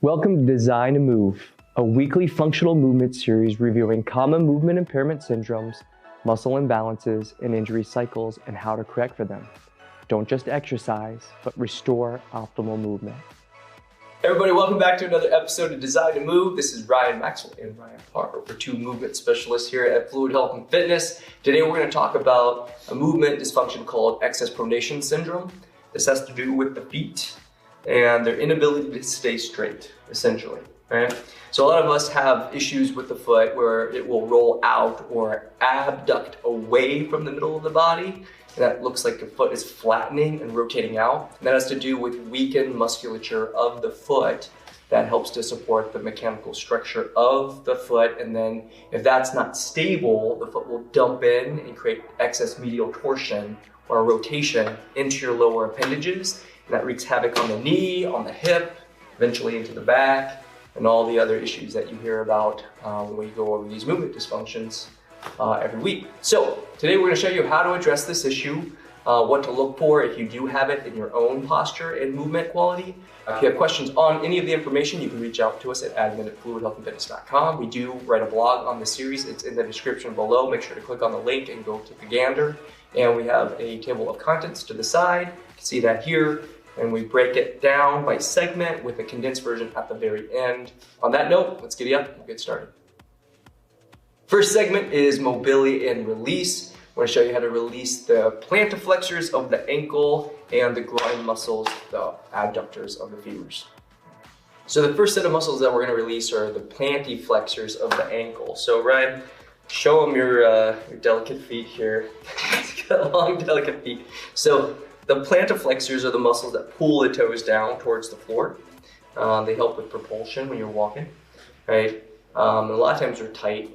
Welcome to Design to Move, a weekly functional movement series reviewing common movement impairment syndromes, muscle imbalances, and injury cycles and how to correct for them. Don't just exercise, but restore optimal movement. Hey everybody, welcome back to another episode of Design to Move. This is Ryan Maxwell and Ryan Parker. We're two movement specialists here at Fluid Health and Fitness. Today we're going to talk about a movement dysfunction called excess pronation syndrome. This has to do with the feet and their inability to stay straight, essentially, right? So a lot of us have issues with the foot where it will roll out or abduct away from the middle of the body. And that looks like the foot is flattening and rotating out. And that has to do with weakened musculature of the foot that helps to support the mechanical structure of the foot. And then if that's not stable, the foot will dump in and create excess medial torsion or rotation into your lower appendages. And that wreaks havoc on the knee, on the hip, eventually into the back, and all the other issues that you hear about when we go over these movement dysfunctions every week. So today we're going to show you how to address this issue, what to look for if you do have it in your own posture and movement quality. If you have questions on any of the information, you can reach out to us at admin@fluidhealthandfitness.com. We do write a blog on the series. It's in the description below. Make sure to click on the link and go take a gander. And we have a table of contents to the side. You can see that here. And we break it down by segment with a condensed version at the very end. On that note, let's get you up and get started. First segment is mobility and release. I want to show you how to release the plantar flexors of the ankle and the groin muscles, the adductors of the femurs. So the first set of muscles that we're going to release are the plantar flexors of the ankle. So Ryan, show them your delicate feet here. Got long, delicate feet. So the plantar flexors are the muscles that pull the toes down towards the floor. They help with propulsion when you're walking, right? A lot of times they're tight.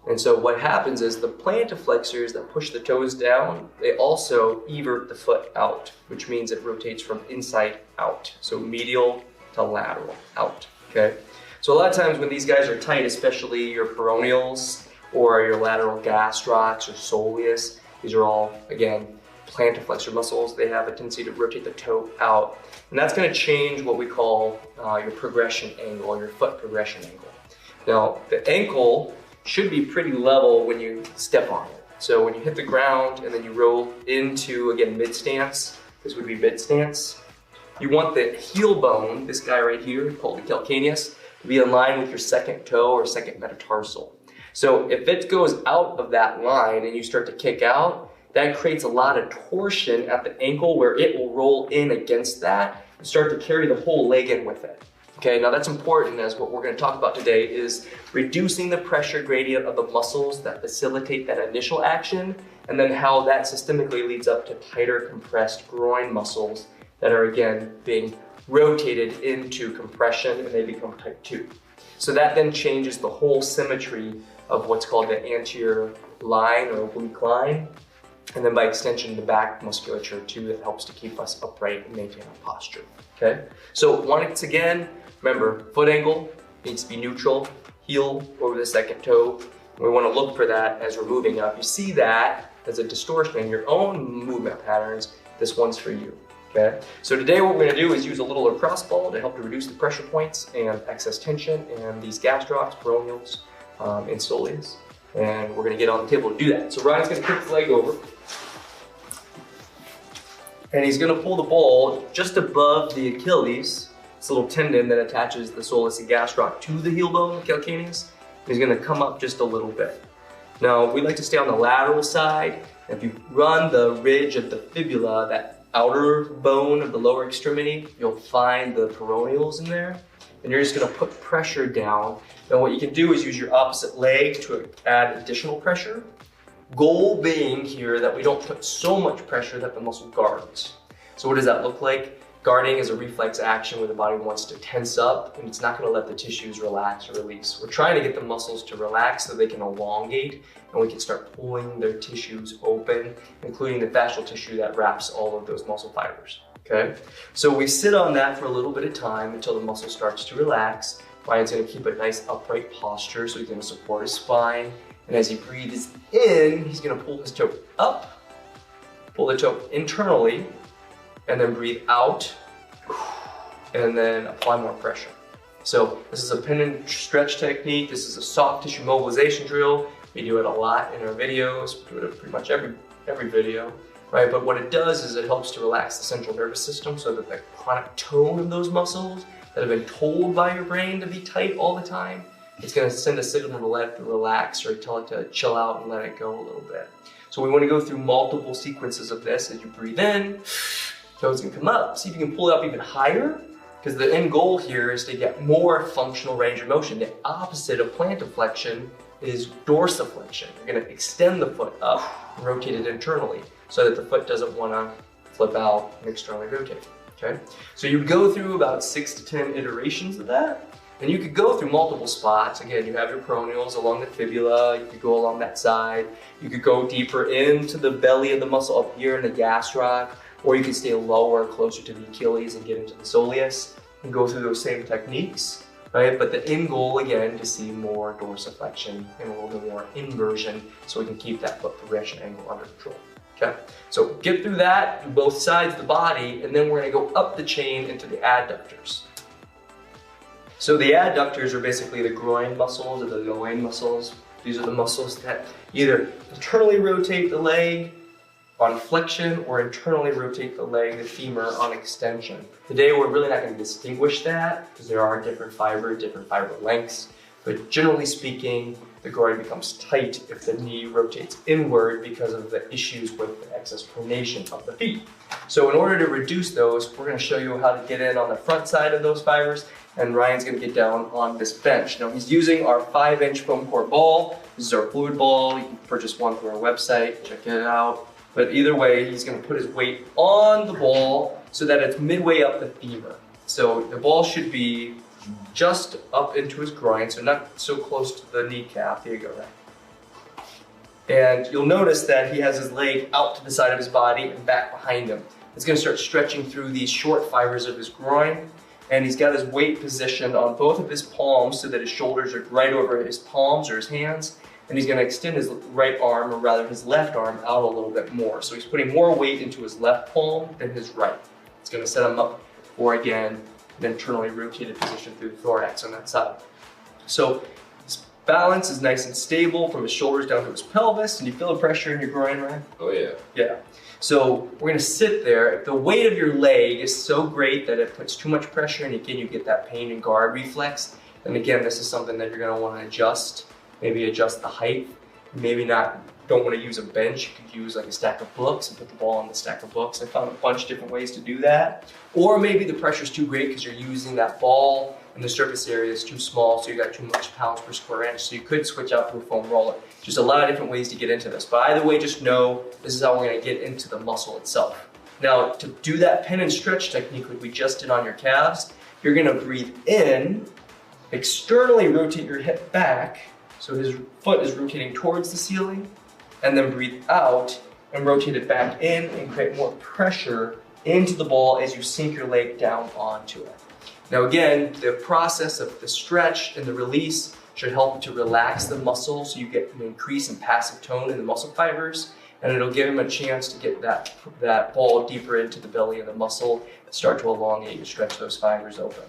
And so what happens is the plantar flexors that push the toes down, they also evert the foot out, which means it rotates from inside out. So medial to lateral out, okay? So a lot of times when these guys are tight, especially your peroneals or your lateral gastrocs or soleus, these are all, again, plantar flexor muscles. They have a tendency to rotate the toe out. And that's going to change what we call your progression angle, your foot progression angle. Now, the ankle should be pretty level when you step on it. So when you hit the ground and then you roll into, again, mid stance, this would be mid stance. You want the heel bone, this guy right here, called the calcaneus, to be in line with your second toe or second metatarsal. So if it goes out of that line and you start to kick out, that creates a lot of torsion at the ankle where it will roll in against that and start to carry the whole leg in with it. Okay, now that's important, as what we're going to talk about today is reducing the pressure gradient of the muscles that facilitate that initial action, and then how that systemically leads up to tighter compressed groin muscles that are again being rotated into compression and they become tight too. So that then changes the whole symmetry of what's called the anterior line or oblique line. And then by extension, the back musculature too, that helps to keep us upright and maintain our posture, okay? So once again, remember, foot angle needs to be neutral, heel over the second toe. We wanna look for that as we're moving up. You see that as a distortion in your own movement patterns, this one's for you, okay? So today what we're gonna do is use a little lacrosse ball to help to reduce the pressure points and excess tension and these gastrocs, peroneals, and soleus. And we're gonna get on the table to do that. So Ryan's gonna kick his leg over. And he's gonna pull the ball just above the Achilles, this little tendon that attaches the soleus and gastroc to the heel bone, the calcaneus. He's gonna come up just a little bit. Now, we like to stay on the lateral side. If you run the ridge of the fibula, that outer bone of the lower extremity, you'll find the peroneals in there. And you're just gonna put pressure down. Now what you can do is use your opposite leg to add additional pressure. Goal being here that we don't put so much pressure that the muscle guards. So what does that look like? Guarding is a reflex action where the body wants to tense up and it's not gonna let the tissues relax or release. We're trying to get the muscles to relax so they can elongate and we can start pulling their tissues open, including the fascial tissue that wraps all of those muscle fibers. Okay, so we sit on that for a little bit of time until the muscle starts to relax. Ryan's gonna keep a nice upright posture, so he's gonna support his spine. And as he breathes in, he's gonna pull his toe up, pull the toe internally, and then breathe out, and then apply more pressure. So this is a pin and stretch technique. This is a soft tissue mobilization drill. We do it a lot in our videos. We do it in pretty much every video, right? But what it does is it helps to relax the central nervous system so that the chronic tone of those muscles that have been told by your brain to be tight all the time, it's going to send a signal to let it relax or tell it to chill out and let it go a little bit. So we want to go through multiple sequences of this. As you breathe in, toes can come up. See if you can pull it up even higher, because the end goal here is to get more functional range of motion. The opposite of plantar flexion is dorsiflexion. You're going to extend the foot up and rotate it internally so that the foot doesn't want to flip out and externally rotate. Okay? So you go through about 6 to 10 iterations of that. And you could go through multiple spots. Again, you have your peroneals along the fibula, you could go along that side, you could go deeper into the belly of the muscle up here in the gastroc, or you could stay lower, closer to the Achilles and get into the soleus and go through those same techniques, right? But the end goal, again, to see more dorsiflexion and a little bit more inversion so we can keep that foot progression angle under control, okay? So get through that, do both sides of the body, and then we're gonna go up the chain into the adductors. So the adductors are basically the groin muscles or the loin muscles. These are the muscles that either internally rotate the leg on flexion or internally rotate the leg, the femur, on extension. Today we're really not going to distinguish that because there are different fiber lengths. But generally speaking, the groin becomes tight if the knee rotates inward because of the issues with the excess pronation of the feet. So in order to reduce those, we're going to show you how to get in on the front side of those fibers, and Ryan's going to get down on this bench. Now he's using our 5-inch foam core ball. This is our fluid ball. You can purchase one through our website, check it out. But either way, he's going to put his weight on the ball so that it's midway up the femur. So the ball should be just up into his groin, so not so close to the kneecap. There you go, Ryan. And you'll notice that he has his leg out to the side of his body and back behind him. It's going to start stretching through these short fibers of his groin, and he's got his weight positioned on both of his palms so that his shoulders are right over his palms or his hands, and he's going to extend his right arm, or rather his left arm, out a little bit more. So he's putting more weight into his left palm than his right. It's going to set him up for, again, an internally rotated position through the thorax on that side. So his balance is nice and stable from his shoulders down to his pelvis. And you feel the pressure in your groin, right? Oh yeah. Yeah. So we're going to sit there. If the weight of your leg is so great that it puts too much pressure and again you get that pain and guard reflex, then again this is something that you're going to want to adjust. Maybe adjust the height. Maybe don't want to use a bench. You could use like a stack of books and put the ball on the stack of books. I found a bunch of different ways to do that. Or maybe the pressure's too great because you're using that ball and the surface area is too small, so you got too much pounds per square inch. So you could switch out to a foam roller. Just a lot of different ways to get into this. But either way, just know this is how we're going to get into the muscle itself. Now, to do that pin and stretch technique like we just did on your calves, you're going to breathe in, externally rotate your hip back, so his foot is rotating towards the ceiling, and then breathe out and rotate it back in and create more pressure into the ball as you sink your leg down onto it. Now again, the process of the stretch and the release should help to relax the muscle so you get an increase in passive tone in the muscle fibers, and it'll give him a chance to get that ball deeper into the belly of the muscle and start to elongate and stretch those fibers open.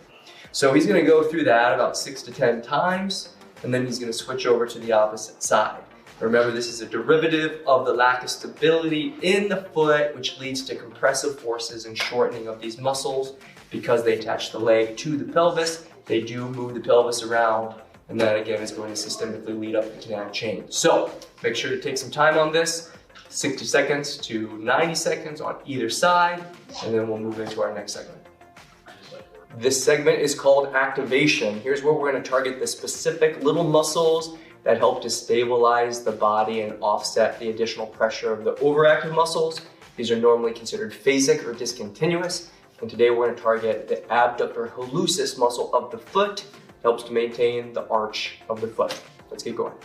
So he's going to go through that about 6 to 10 times, and then he's going to switch over to the opposite side. Remember, this is a derivative of the lack of stability in the foot, which leads to compressive forces and shortening of these muscles. Because they attach the leg to the pelvis, they do move the pelvis around, and that again is going to systemically lead up the canine chain. So make sure to take some time on this, 60 seconds to 90 seconds on either side, and then we'll move into our next segment. This segment is called activation. Here's where we're going to target the specific little muscles that help to stabilize the body and offset the additional pressure of the overactive muscles. These are normally considered phasic or discontinuous. And today we're going to target the abductor hallucis muscle of the foot. It helps to maintain the arch of the foot. Let's get going.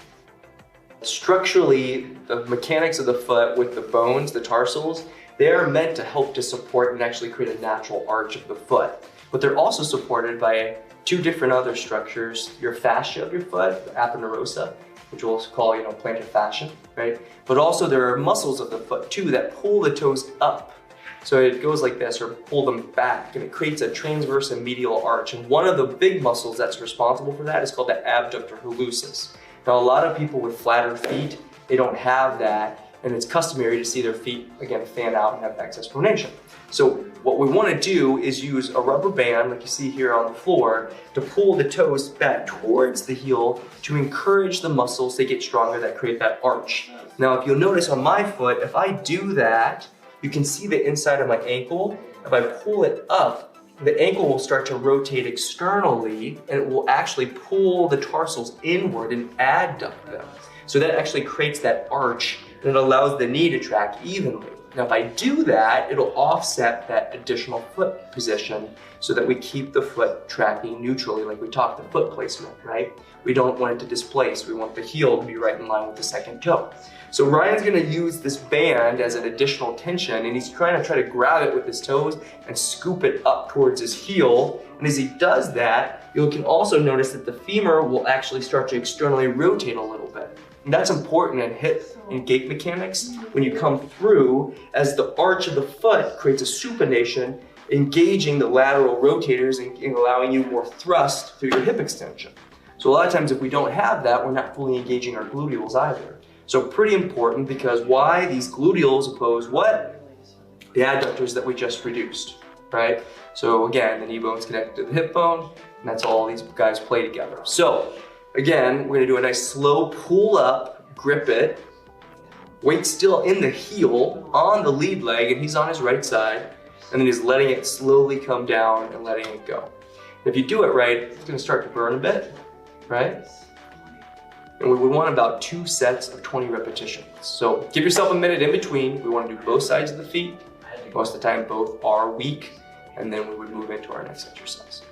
Structurally, the mechanics of the foot with the bones, the tarsals, they are meant to help to support and actually create a natural arch of the foot. But they're also supported by two different other structures, your fascia of your foot, the aponeurosa, which we'll call, plantar fascia, right? But also there are muscles of the foot too that pull the toes up So it goes like this, or pull them back, and it creates a transverse and medial arch. And one of the big muscles that's responsible for that is called the abductor hallucis. Now, a lot of people with flatter feet, they don't have that, and it's customary to see their feet, again, fan out and have excess pronation. So what we want to do is use a rubber band, like you see here on the floor, to pull the toes back towards the heel to encourage the muscles to get stronger that create that arch. Now, if you'll notice on my foot, if I do that, you can see the inside of my ankle. If I pull it up, the ankle will start to rotate externally, and it will actually pull the tarsals inward and adduct them. So that actually creates that arch, and it allows the knee to track evenly. Now, if I do that, it'll offset that additional foot position so that we keep the foot tracking neutrally, like we talked, the foot placement, right? We don't want it to displace. We want the heel to be right in line with the second toe. So Ryan's gonna use this band as an additional tension, and he's trying to grab it with his toes and scoop it up towards his heel. And as he does that, you can also notice that the femur will actually start to externally rotate a little bit. And that's important in hip and gait mechanics. When you come through, as the arch of the foot creates a supination, engaging the lateral rotators and allowing you more thrust through your hip extension. So a lot of times if we don't have that, we're not fully engaging our gluteals either. So pretty important, because why? These gluteals oppose what? The adductors that we just reduced, right? So again, the knee bone's connected to the hip bone, and that's all these guys play together. So again, we're gonna do a nice slow pull up, grip it, weight still in the heel on the lead leg, and he's on his right side, and then he's letting it slowly come down and letting it go. If you do it right, it's gonna start to burn a bit, right? And we want about 2 sets of 20 repetitions. So give yourself a minute in between. We want to do both sides of the feet. Most of the time, both are weak, and then we would move into our next exercise.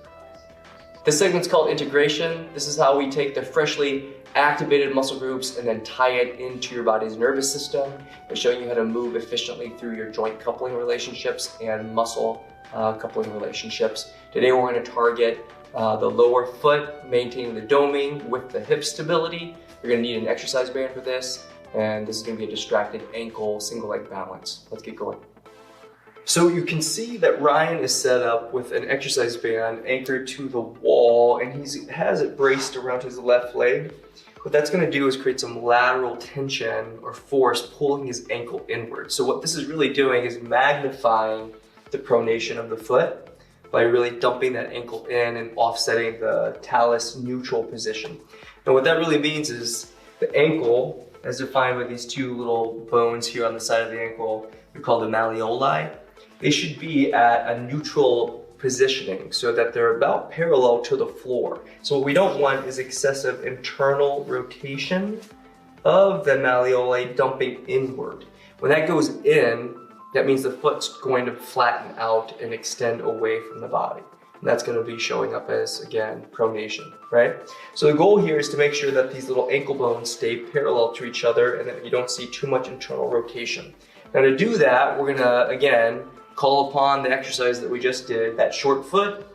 This segment's called integration. This is how we take the freshly activated muscle groups and then tie it into your body's nervous system. We're showing you how to move efficiently through your joint coupling relationships and muscle coupling relationships. Today we're going to target the lower foot, maintaining the doming with the hip stability. You're going to need an exercise band for this, and this is going to be a distracted ankle single leg balance. Let's get going. So you can see that Ryan is set up with an exercise band anchored to the wall, and he has it braced around his left leg. What that's going to do is create some lateral tension or force pulling his ankle inward. So what this is really doing is magnifying the pronation of the foot by really dumping that ankle in and offsetting the talus neutral position. And what that really means is the ankle, as defined with these 2 little bones here on the side of the ankle, we call the malleoli, they should be at a neutral positioning so that they're about parallel to the floor. So what we don't want is excessive internal rotation of the malleoli dumping inward. When that goes in, that means the foot's going to flatten out and extend away from the body. And that's going to be showing up as, again, pronation, right? So the goal here is to make sure that these little ankle bones stay parallel to each other and that you don't see too much internal rotation. Now to do that, we're going to, again, call upon the exercise that we just did, that short foot,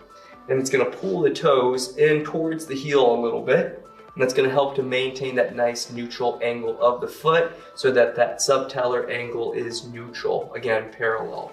and it's going to pull the toes in towards the heel a little bit. And that's going to help to maintain that nice neutral angle of the foot so that that subtalar angle is neutral, again, parallel.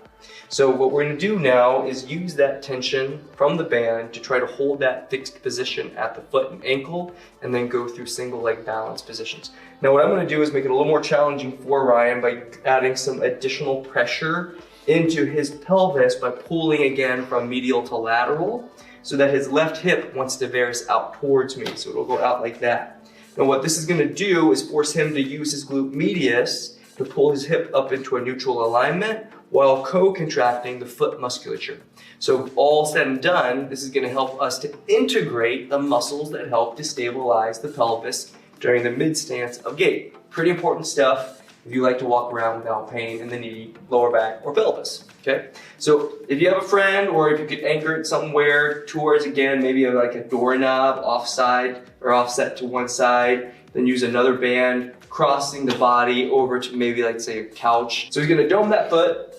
So what we're going to do now is use that tension from the band to try to hold that fixed position at the foot and ankle, and then go through single leg balance positions. Now what I'm going to do is make it a little more challenging for Ryan by adding some additional pressure into his pelvis by pulling again from medial to lateral, so that his left hip wants to varus out towards me, so it'll go out like that. Now what this is going to do is force him to use his glute medius to pull his hip up into a neutral alignment while co-contracting the foot musculature. So all said and done, this is going to help us to integrate the muscles that help to stabilize the pelvis during the mid stance of gait. Pretty important stuff if you like to walk around without pain in the knee, lower back, or pelvis. Okay, so if you have a friend, or if you could anchor it somewhere towards, again, maybe like a doorknob offside or offset to one side, then use another band crossing the body over to maybe, like, say, a couch. So he's gonna dome that foot.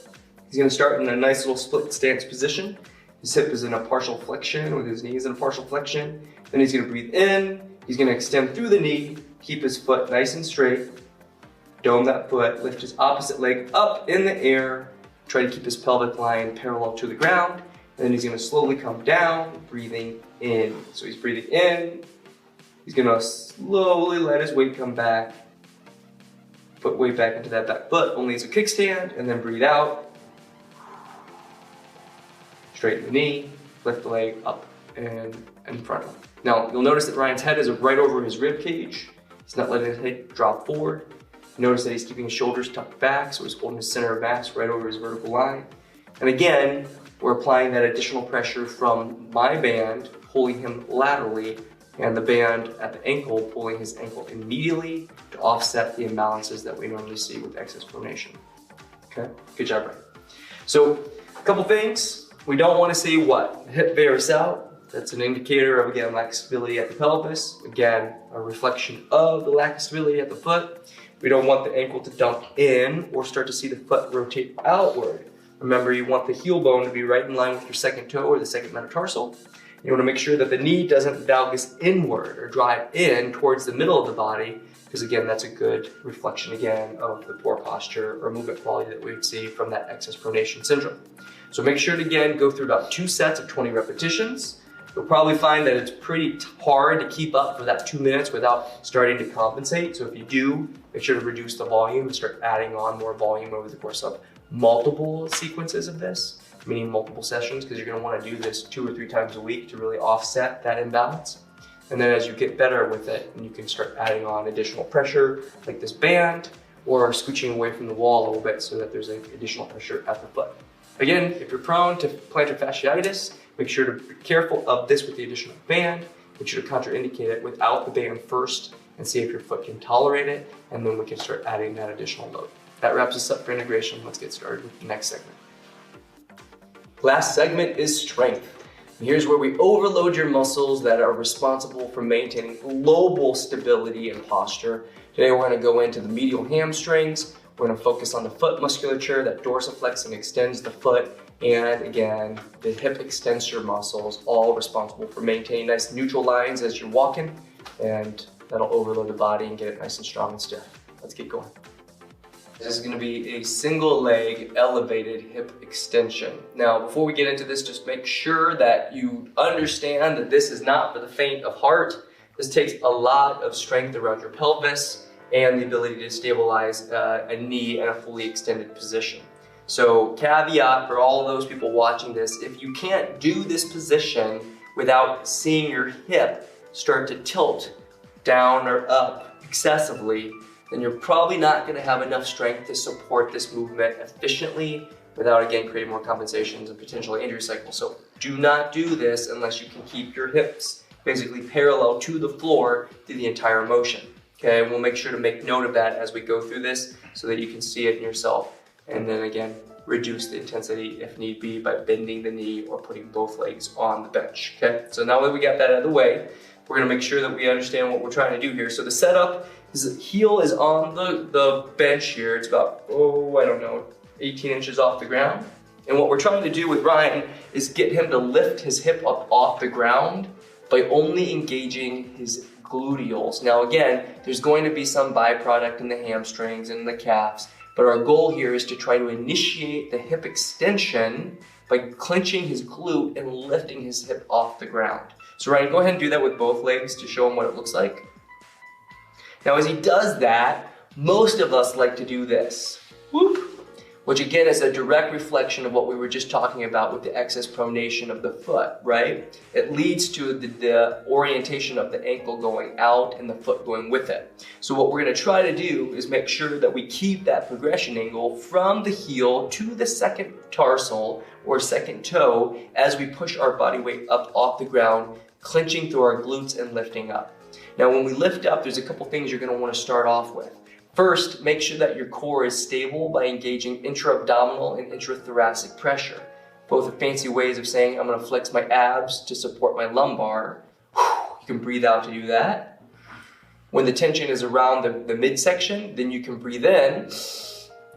He's gonna start in a nice little split stance position. His hip is in a partial flexion with his knees in a partial flexion. Then he's gonna breathe in. He's gonna extend through the knee, keep his foot nice and straight, dome that foot, lift his opposite leg up in the air, try to keep his pelvic line parallel to the ground. And then he's gonna slowly come down, breathing in. So he's breathing in. He's gonna slowly let his weight come back. Put weight back into that back foot, only as a kickstand, and then breathe out. Straighten the knee, lift the leg up and in front of him. Now, you'll notice that Ryan's head is right over his rib cage. He's not letting his head drop forward. Notice that he's keeping his shoulders tucked back, so he's holding his center of mass right over his vertical line. And again, we're applying that additional pressure from my band, pulling him laterally, and the band at the ankle, pulling his ankle immediately to offset the imbalances that we normally see with excess pronation. Okay, good job, Ryan. So, a couple things. We don't want to see what? The hip varus out. That's an indicator of, again, lack of stability at the pelvis. Again, a reflection of the lack of stability at the foot. We don't want the ankle to dump in or start to see the foot rotate outward. Remember, you want the heel bone to be right in line with your second toe or the second metatarsal. You want to make sure that the knee doesn't valgus inward or drive in towards the middle of the body, because again, that's a good reflection again of the poor posture or movement quality that we would see from that excess pronation syndrome. So make sure to again go through about 2 sets of 20 repetitions. You'll probably find that it's pretty hard to keep up for that 2 minutes without starting to compensate. So if you do, make sure to reduce the volume and start adding on more volume over the course of multiple sequences of this, meaning multiple sessions, because you're going to want to do this 2 or 3 times a week to really offset that imbalance. And then as you get better with it, you can start adding on additional pressure like this band, or scooching away from the wall a little bit so that there's additional pressure at the foot. Again, if you're prone to plantar fasciitis, make sure to be careful of this with the additional band. Make sure to contraindicate it without the band first and see if your foot can tolerate it, and then we can start adding that additional load. That wraps us up for integration. Let's get started with the next segment. Last segment is strength. And here's where we overload your muscles that are responsible for maintaining global stability and posture. Today we're going to go into the medial hamstrings. We're going to focus on the foot musculature that dorsiflex and extends the foot, and again, the hip extensor muscles, all responsible for maintaining nice neutral lines as you're walking, and that'll overload the body and get it nice and strong and stiff. Let's get going. This is going to be a single leg elevated hip extension. Now, before we get into this, just make sure that you understand that this is not for the faint of heart. This takes a lot of strength around your pelvis and the ability to stabilize a knee in a fully extended position. So caveat for all of those people watching this, if you can't do this position without seeing your hip start to tilt down or up excessively, then you're probably not going to have enough strength to support this movement efficiently without, again, creating more compensations and potentially injury cycles. So do not do this unless you can keep your hips basically parallel to the floor through the entire motion. Okay, we'll make sure to make note of that as we go through this so that you can see it in yourself. And then again, reduce the intensity if need be by bending the knee or putting both legs on the bench. Okay, so now that we got that out of the way, we're going to make sure that we understand what we're trying to do here. So the setup is the heel is on the bench here. It's about, 18 inches off the ground. And what we're trying to do with Ryan is get him to lift his hip up off the ground by only engaging his gluteals. Now again, there's going to be some byproduct in the hamstrings and the calves, but our goal here is to try to initiate the hip extension by clenching his glute and lifting his hip off the ground. So Ryan, go ahead and do that with both legs to show him what it looks like. Now as he does that, most of us like to do this. Whoop. Which again is a direct reflection of what we were just talking about with the excess pronation of the foot, right? It leads to the orientation of the ankle going out and the foot going with it. So what we're going to try to do is make sure that we keep that progression angle from the heel to the second tarsal or second toe as we push our body weight up off the ground, clenching through our glutes and lifting up. Now when we lift up, there's a couple things you're going to want to start off with. First, make sure that your core is stable by engaging intra-abdominal and intrathoracic pressure. Both are fancy ways of saying I'm going to flex my abs to support my lumbar. You can breathe out to do that. When the tension is around the midsection, then you can breathe in,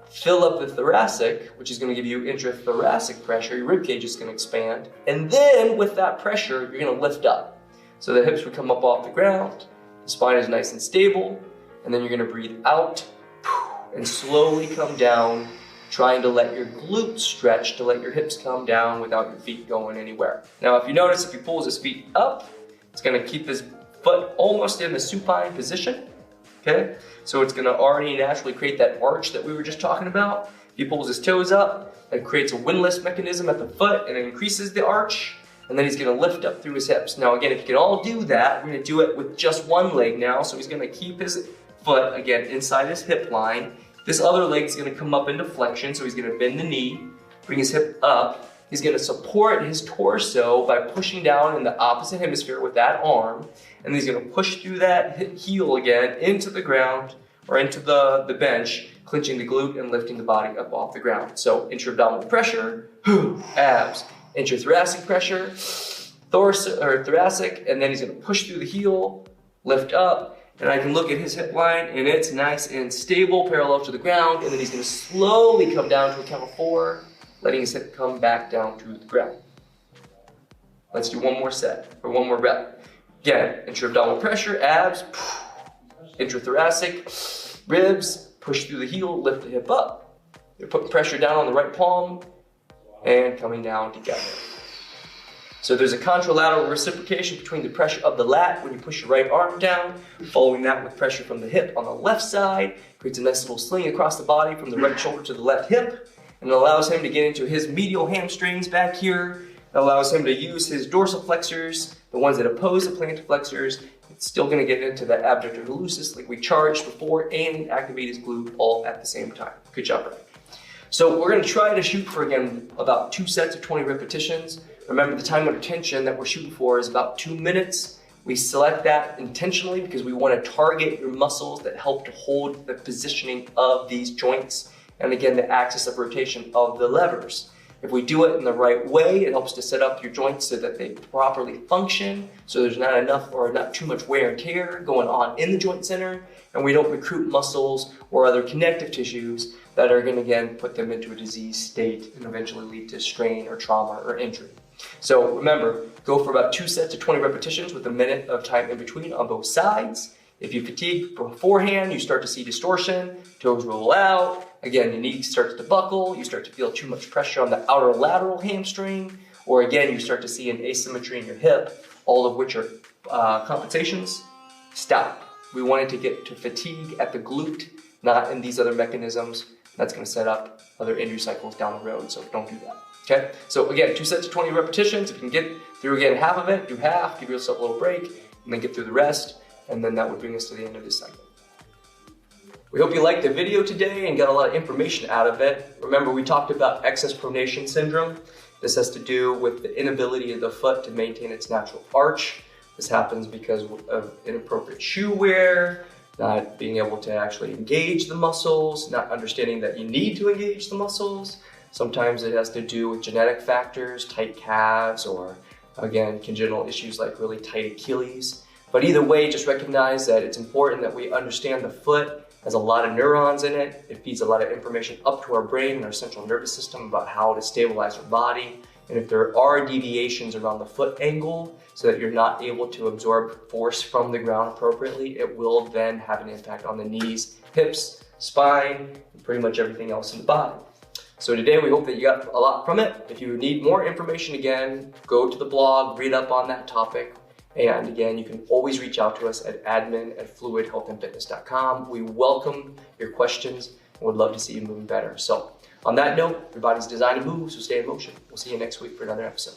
fill up the thoracic, which is going to give you intrathoracic pressure. Your rib cage is going to expand. And then with that pressure, you're going to lift up. So the hips would come up off the ground, the spine is nice and stable, and then you're going to breathe out and slowly come down, trying to let your glutes stretch, to let your hips come down without your feet going anywhere. Now, if you notice, if he pulls his feet up, it's gonna keep his foot almost in the supine position, okay? So it's gonna already naturally create that arch that we were just talking about. If he pulls his toes up, it creates a windlass mechanism at the foot and it increases the arch, and then he's gonna lift up through his hips. Now again, if you can all do that, we're gonna do it with just one leg now. So he's gonna keep his foot, again, inside his hip line. This other leg's gonna come up into flexion, so he's gonna bend the knee, bring his hip up. He's gonna support his torso by pushing down in the opposite hemisphere with that arm, and he's gonna push through that heel again into the ground, or into the bench, clenching the glute and lifting the body up off the ground. So intra-abdominal pressure, abs, intrathoracic pressure, thoracic, and then he's gonna push through the heel, lift up, and I can look at his hip line and it's nice and stable, parallel to the ground, and then he's gonna slowly come down to a count of 4, letting his hip come back down to the ground. Let's do one more set, or one more rep. Again, intra-abdominal pressure, abs, intrathoracic, ribs, push through the heel, lift the hip up. You're putting pressure down on the right palm and coming down together. So there's a contralateral reciprocation between the pressure of the lat when you push your right arm down, following that with pressure from the hip on the left side, creates a nice little sling across the body from the right shoulder to the left hip, and it allows him to get into his medial hamstrings back here. It allows him to use his dorsiflexors, the ones that oppose the plantar flexors. It's still gonna get into that abductor hallucis like we charged before, and activate his glute all at the same time. Good job, Brian. So we're gonna try to shoot for, again, about 2 sets of 20 repetitions. Remember, the time under tension that we're shooting for is about 2 minutes. We select that intentionally because we want to target your muscles that help to hold the positioning of these joints, and again, the axis of rotation of the levers. If we do it in the right way, it helps to set up your joints so that they properly function, so there's not enough or not too much wear and tear going on in the joint center, and we don't recruit muscles or other connective tissues that are going to, again, put them into a disease state and eventually lead to strain or trauma or injury. So remember, go for about 2 sets of 20 repetitions with a minute of time in between on both sides. If you fatigue beforehand, you start to see distortion, toes roll out, again, your knee starts to buckle, you start to feel too much pressure on the outer lateral hamstring, or again, you start to see an asymmetry in your hip, all of which are compensations. Stop. We wanted to get to fatigue at the glute, not in these other mechanisms. That's going to set up other injury cycles down the road, so don't do that. Okay, so again, 2 sets of 20 repetitions. If you can get through again half of it, do half, give yourself a little break, and then get through the rest, and then that would bring us to the end of this cycle. We hope you liked the video today and got a lot of information out of it. Remember, we talked about excess pronation syndrome. This has to do with the inability of the foot to maintain its natural arch. This happens because of inappropriate shoe wear, not being able to actually engage the muscles, not understanding that you need to engage the muscles. Sometimes it has to do with genetic factors, tight calves, or again, congenital issues like really tight Achilles. But either way, just recognize that it's important that we understand the foot has a lot of neurons in it. It feeds a lot of information up to our brain and our central nervous system about how to stabilize our body. And if there are deviations around the foot angle so that you're not able to absorb force from the ground appropriately, it will then have an impact on the knees, hips, spine, and pretty much everything else in the body. So today we hope that you got a lot from it. If you need more information, again, go to the blog, read up on that topic. And again, you can always reach out to us at admin@fluidhealthandfitness.com. We welcome your questions and would love to see you moving better. So on that note, your body's designed to move, so stay in motion. We'll see you next week for another episode.